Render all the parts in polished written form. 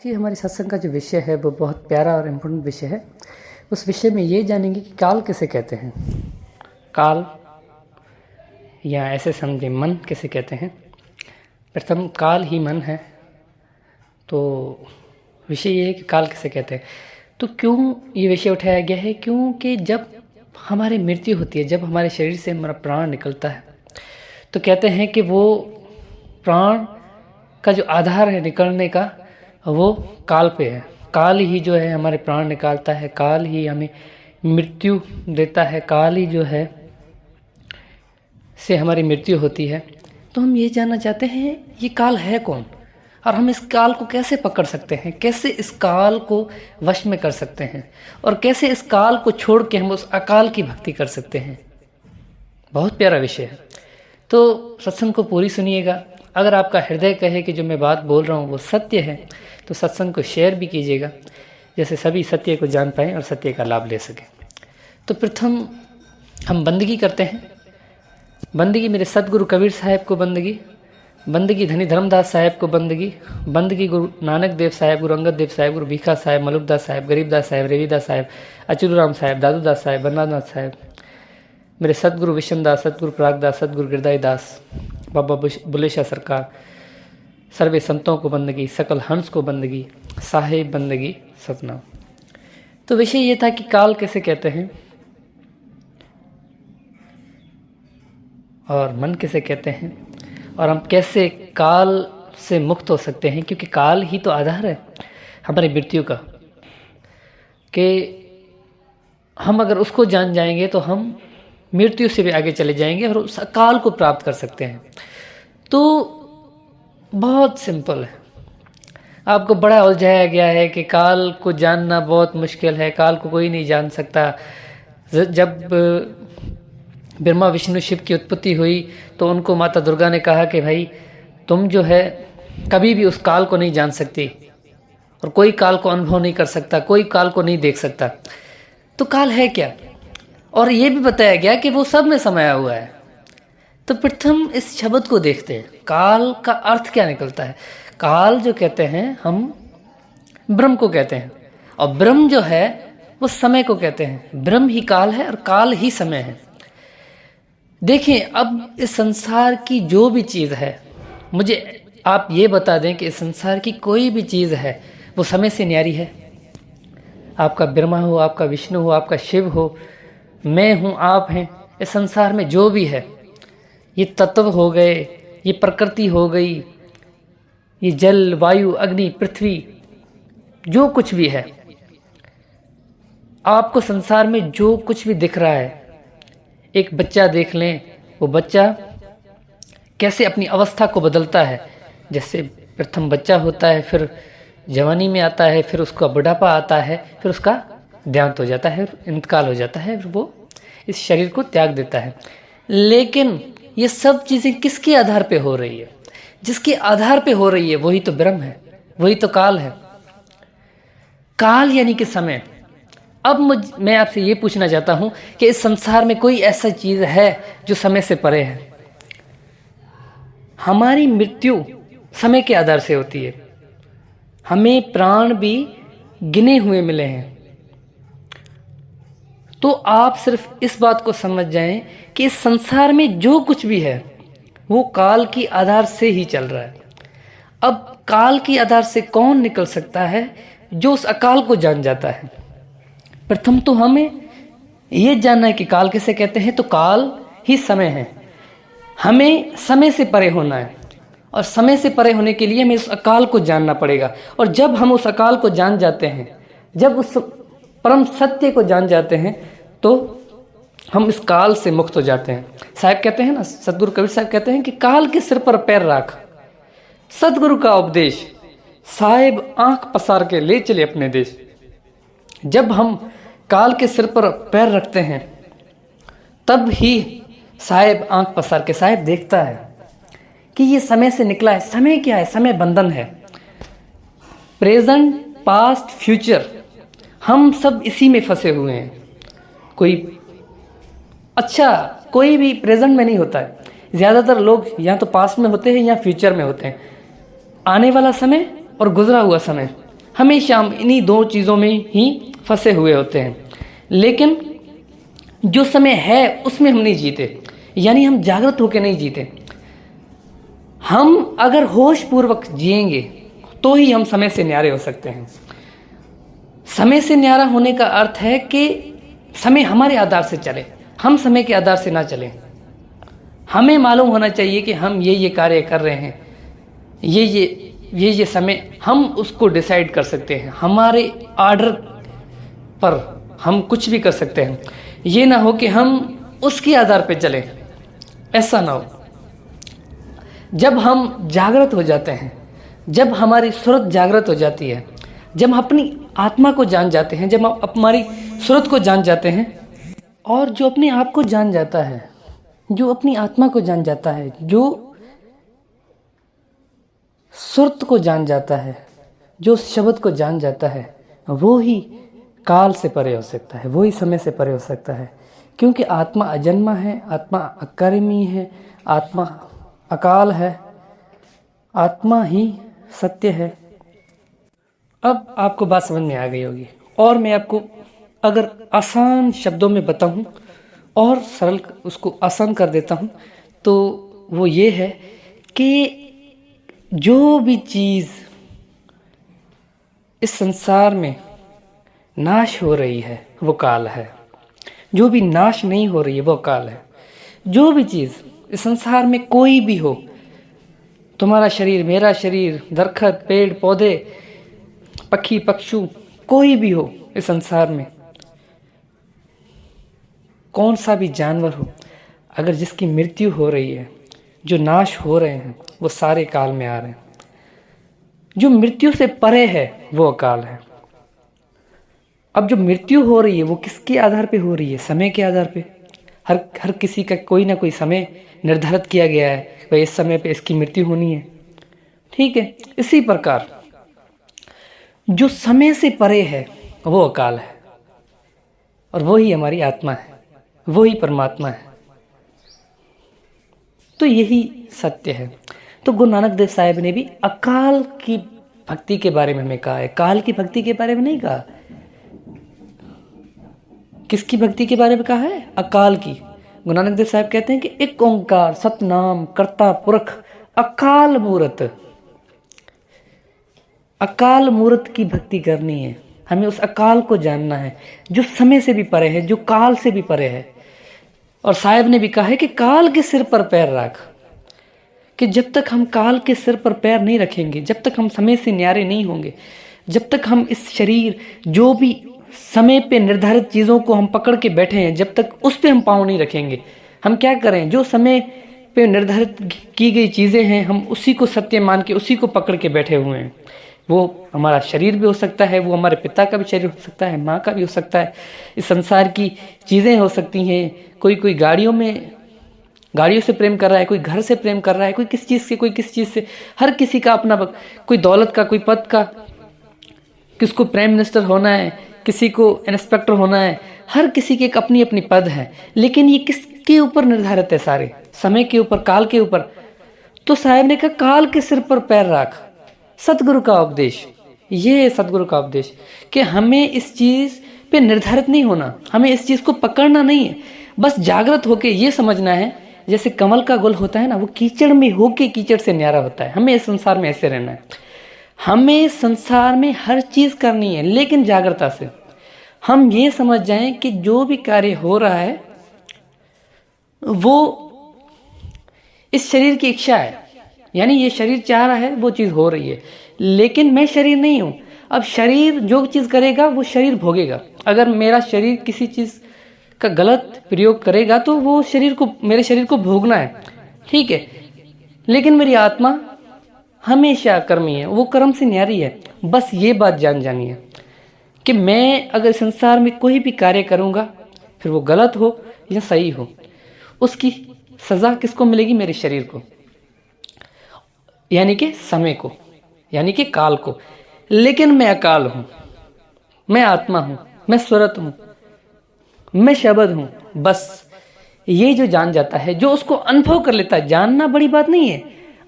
की हमारी सत्संग का जो विषय है वो बहुत प्यारा और इम्पोर्टेंट विषय है। उस विषय में ये जानेंगे कि काल किसे कहते हैं। काल या ऐसे समझे मन किसे कहते हैं। प्रथम काल ही मन है, तो विषय ये है कि काल किसे कहते हैं। तो क्यों ये विषय उठाया गया है? क्योंकि जब हमारी मृत्यु होती है, जब हमारे शरीर से हमारा प्राण निकलता है, तो कहते हैं कि वो प्राण का जो आधार है निकलने का वो काल पे है। काल ही जो है हमारे प्राण निकालता है, काल ही हमें मृत्यु देता है, काल ही जो है से हमारी मृत्यु होती है। तो हम ये जानना चाहते हैं ये काल है कौन, और हम इस काल को कैसे पकड़ सकते हैं, कैसे इस काल को वश में कर सकते हैं, और कैसे इस काल को छोड़ के हम उस अकाल की भक्ति कर सकते हैं। बहुत प्यारा विषय है, तो सत्संग को पूरी सुनिएगा। अगर आपका हृदय कहे कि जो मैं बात बोल रहा हूँ वो सत्य है, तो सत्संग को शेयर भी कीजिएगा, जैसे सभी सत्य को जान पाएँ और सत्य का लाभ ले सकें। तो प्रथम हम बंदगी करते हैं। बंदगी मेरे सतगुरु कबीर साहब को बंदगी, बंदगी धनी धर्मदास साहब को बंदगी, बंदगी गुरु नानक देव साहब, गुरु अंगद देव साहब, गुरु भीखा साहब, मलुकदास साहब, गरीबदास साहब, रविदास साहब, अचूराम साहब, दादूदास साहब, बन्नानाथ साहब, मेरे सतगुरु विशनदास, सतगुरु प्रागदास, सतगुरु गिरदाई दास, बाबा बुलेशा सरकार, सर्वे संतों को बंदगी, सकल हंस को बंदगी, साहेब बंदगी सतनाम। तो विषय ये था कि काल कैसे कहते हैं और मन किसे कहते हैं, और हम कैसे काल से मुक्त हो सकते हैं, क्योंकि काल ही तो आधार है हमारी मृत्यु का। कि हम अगर उसको जान जाएंगे तो हम मृत्यु से भी आगे चले जाएंगे और उस काल को प्राप्त कर सकते हैं। तो बहुत सिंपल है, आपको बड़ा उलझाया गया है कि काल को जानना बहुत मुश्किल है, काल को कोई नहीं जान सकता। जब ब्रह्मा विष्णु शिव की उत्पत्ति हुई तो उनको माता दुर्गा ने कहा कि भाई तुम जो है कभी भी उस काल को नहीं जान सकती, और कोई काल को अनुभव नहीं कर सकता, कोई काल को नहीं देख सकता। तो काल है क्या? और ये भी बताया गया कि वो सब में समाया हुआ है। तो प्रथम इस शब्द को देखते हैं, काल का अर्थ क्या निकलता है। काल जो कहते हैं हम ब्रह्म को कहते हैं, और ब्रह्म जो है वो समय को कहते हैं। ब्रह्म ही काल है और काल ही समय है। देखें, अब इस संसार की जो भी चीज़ है, मुझे आप ये बता दें कि इस संसार की कोई भी चीज़ है वो समय से न्यारी है। आपका ब्रह्मा हो, आपका विष्णु हो, आपका शिव हो, मैं हूँ, आप हैं, इस संसार में जो भी है, ये तत्व हो गए, ये प्रकृति हो गई, ये जल वायु अग्नि पृथ्वी, जो कुछ भी है, आपको संसार में जो कुछ भी दिख रहा है, एक बच्चा देख लें, वो बच्चा कैसे अपनी अवस्था को बदलता है। जैसे प्रथम बच्चा होता है, फिर जवानी में आता है, फिर उसका बुढ़ापा आता है, फिर उसका देहांत हो जाता है, इंतकाल हो जाता है, फिर वो इस शरीर को त्याग देता है। लेकिन ये सब चीज़ें किसके आधार पे हो रही है? जिसके आधार पे हो रही है वही तो ब्रह्म है, वही तो काल है। काल यानी कि समय। अब मैं आपसे ये पूछना चाहता हूँ कि इस संसार में कोई ऐसा चीज़ है जो समय से परे है? हमारी मृत्यु समय के आधार से होती है। हमें प्राण भी गिने हुए मिले हैं। तो आप सिर्फ इस बात को समझ जाएं कि इस संसार में जो कुछ भी है वो काल की आधार से ही चल रहा है। अब काल की आधार से कौन निकल सकता है? जो उस अकाल को जान जाता है। प्रथम तो हमें ये जानना है कि काल किसे कहते हैं। तो काल ही समय है। हमें समय से परे होना है, और समय से परे होने के लिए हमें उस अकाल को जानना पड़ेगा। और जब हम उस अकाल को जान जाते हैं, जब उस परम सत्य को जान जाते हैं, तो हम इस काल से मुक्त हो जाते हैं। साहब कहते हैं ना, सतगुरु कबीर साहब कहते हैं कि काल के सिर पर पैर राख, सतगुरु का उपदेश, साहेब आंख पसार के ले चले अपने देश। जब हम काल के सिर पर पैर रखते हैं, तब ही साहेब आंख पसार के, साहेब देखता है कि ये समय से निकला है। समय क्या है? समय बंधन है। प्रेजेंट, पास्ट, फ्यूचर, हम सब इसी में फंसे हुए हैं। कोई भी प्रेजेंट में नहीं होता है। ज़्यादातर लोग या तो पास्ट में होते हैं या फ्यूचर में होते हैं। आने वाला समय और गुजरा हुआ समय, हमेशा हम इन्हीं दो चीज़ों में ही फंसे हुए होते हैं। लेकिन जो समय है उसमें हम नहीं जीते, यानी हम जागृत होकर नहीं जीते। हम अगर होश पूर्वक जिएंगे तो ही हम समय से न्यारे हो सकते हैं। समय से न्यारा होने का अर्थ है कि समय हमारे आधार से चले, हम समय के आधार से ना चलें। हमें मालूम होना चाहिए कि हम ये कार्य कर रहे हैं, ये समय हम उसको डिसाइड कर सकते हैं, हमारे ऑर्डर पर हम कुछ भी कर सकते हैं। ये ना हो कि हम उसके आधार पे चलें, ऐसा ना हो। जब हम जागृत हो जाते हैं, जब हमारी सूरत जागृत हो जाती है, जब हम अपनी आत्मा को जान जाते हैं, जब हम हमारी सूरत को जान जाते हैं, और जो अपने आप को जान जाता है, जो अपनी आत्मा को जान जाता है, जो सूरत को जान जाता है, जो शब्द को जान जाता है, वो ही काल से परे हो सकता है, वो ही समय से परे हो सकता है। क्योंकि आत्मा अजन्मा है, आत्मा अकर्मी है, आत्मा अकाल है, आत्मा ही सत्य है। अब आपको बात समझ में आ गई होगी, और मैं आपको अगर आसान शब्दों में बताऊं और सरल उसको आसान कर देता हूं, तो वो ये है कि जो भी चीज़ इस संसार में नाश हो रही है वो काल है, जो भी नाश नहीं हो रही है वो काल है। जो भी चीज़ इस संसार में कोई भी हो, तुम्हारा शरीर, मेरा शरीर, दरखत, पेड़ पौधे, पक्षी पक्षु, कोई भी हो इस संसार में, कौन सा भी जानवर हो, अगर जिसकी मृत्यु हो रही है, जो नाश हो रहे हैं, वो सारे काल में आ रहे हैं। जो मृत्यु से परे है वो अकाल है। अब जो मृत्यु हो रही है वो किसके आधार पे हो रही है? समय के आधार पे। हर किसी का कोई ना कोई समय निर्धारित किया गया है, भाई इस समय पे इसकी मृत्यु होनी है, ठीक है। इसी प्रकार जो समय से परे है वो अकाल है, और वो ही हमारी आत्मा है, वो ही परमात्मा है। तो यही सत्य है। तो गुरु नानक देव साहिब ने भी अकाल की भक्ति के बारे में हमें कहा है, काल की भक्ति के बारे में नहीं कहा। किसकी भक्ति के बारे में कहा है? अकाल की। गुरु नानक देव साहिब कहते हैं कि एक ओंकार सतनाम कर्ता पुरख अकाल मूरत, अकाल मूरत की भक्ति करनी है। हमें उस अकाल को जानना है जो समय से भी परे है, जो काल से भी परे है। और साहिब ने भी कहा है कि काल के सिर पर पैर रख, कि जब तक हम काल के सिर पर पैर नहीं रखेंगे, जब तक हम समय से न्यारे नहीं होंगे, जब तक हम इस शरीर, जो भी समय पे निर्धारित चीज़ों को हम पकड़ के बैठे हैं, जब तक उस पे हम पाँव नहीं रखेंगे, हम क्या करें? जो समय पे निर्धारित की गई चीज़ें हैं, हम उसी को सत्य मान के उसी को पकड़ के बैठे हुए हैं। वो हमारा शरीर भी हो सकता है, वो हमारे पिता का भी शरीर हो सकता है, माँ का भी हो सकता है, इस संसार की चीज़ें हो सकती हैं। कोई गाड़ियों से प्रेम कर रहा है, कोई घर से प्रेम कर रहा है, कोई किस चीज़ से, कोई किस चीज़ से। हर किसी का अपना, कोई दौलत का, कोई पद का, किसको प्राइम मिनिस्टर होना है, किसी को इंस्पेक्टर होना है। हर किसी की एक अपनी अपनी पद है, लेकिन ये किसके ऊपर निर्धारित है? सारे समय के ऊपर, काल के ऊपर। तो साहब ने कहा काल के सिर पर पैर रख। सतगुरु का उपदेश, ये सतगुरु का उपदेश कि हमें इस चीज़ पे निर्धारित नहीं होना, हमें इस चीज़ को पकड़ना नहीं है, बस जागृत होके ये समझना है। जैसे कमल का गुल होता है ना, वो कीचड़ में होके कीचड़ से न्यारा होता है। हमें इस संसार में ऐसे रहना है, हमें संसार में हर चीज़ करनी है, लेकिन जागृता से। हम ये समझ जाएं कि जो भी कार्य हो रहा है वो इस शरीर की इच्छा है, यानी ये शरीर चाह रहा है, वो चीज़ हो रही है, लेकिन मैं शरीर नहीं हूँ। अब शरीर जो चीज़ करेगा वो शरीर भोगेगा। अगर मेरा शरीर किसी चीज़ का गलत प्रयोग करेगा तो वो मेरे शरीर को भोगना है, ठीक है। लेकिन मेरी आत्मा हमेशा कर्मी है, वो कर्म से न्यारी है। बस ये बात जानी है कि मैं अगर संसार में कोई भी कार्य करूँगा, फिर वो गलत हो या सही हो, उसकी सज़ा किसको मिलेगी? मेरे शरीर को, यानी कि समय को, यानी कि काल को। लेकिन मैं अकाल हूँ, मैं आत्मा हूँ, मैं स्वरत हूँ, मैं शब्द हूँ। बस ये जो जान जाता है, जो उसको अनुभव कर लेता है, जानना बड़ी बात नहीं है।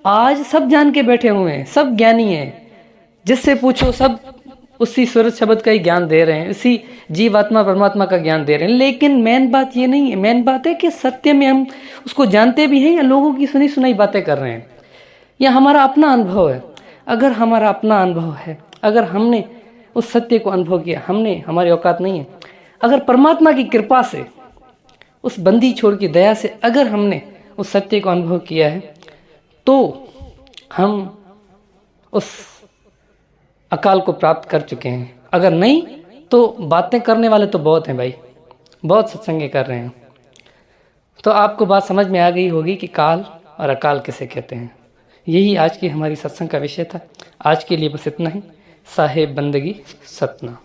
आज सब जान के बैठे हुए हैं, सब ज्ञानी हैं, जिससे पूछो सब उसी सूरज शब्द का ही ज्ञान दे रहे हैं, उसी जीवात्मा परमात्मा का ज्ञान दे रहे हैं। लेकिन मेन बात ये नहीं है, मेन बात है कि सत्य में हम उसको जानते भी हैं या लोगों की सुनी सुनाई बातें कर रहे हैं, या हमारा अपना अनुभव है। अगर हमारा अपना अनुभव है, अगर हमने उस सत्य को अनुभव किया, हमने, हमारी औकात नहीं है, अगर परमात्मा की कृपा से, उस बंदी छोड़ की दया से अगर हमने उस सत्य को अनुभव किया है, तो हम उस अकाल को प्राप्त कर चुके हैं। अगर नहीं तो बातें करने वाले तो बहुत हैं भाई, बहुत सत्संग कर रहे हैं। तो आपको बात समझ में आ गई होगी कि काल और अकाल किसे कहते हैं। यही आज की हमारी सत्संग का विषय था। आज के लिए बस इतना ही। साहेब बंदगी सतना।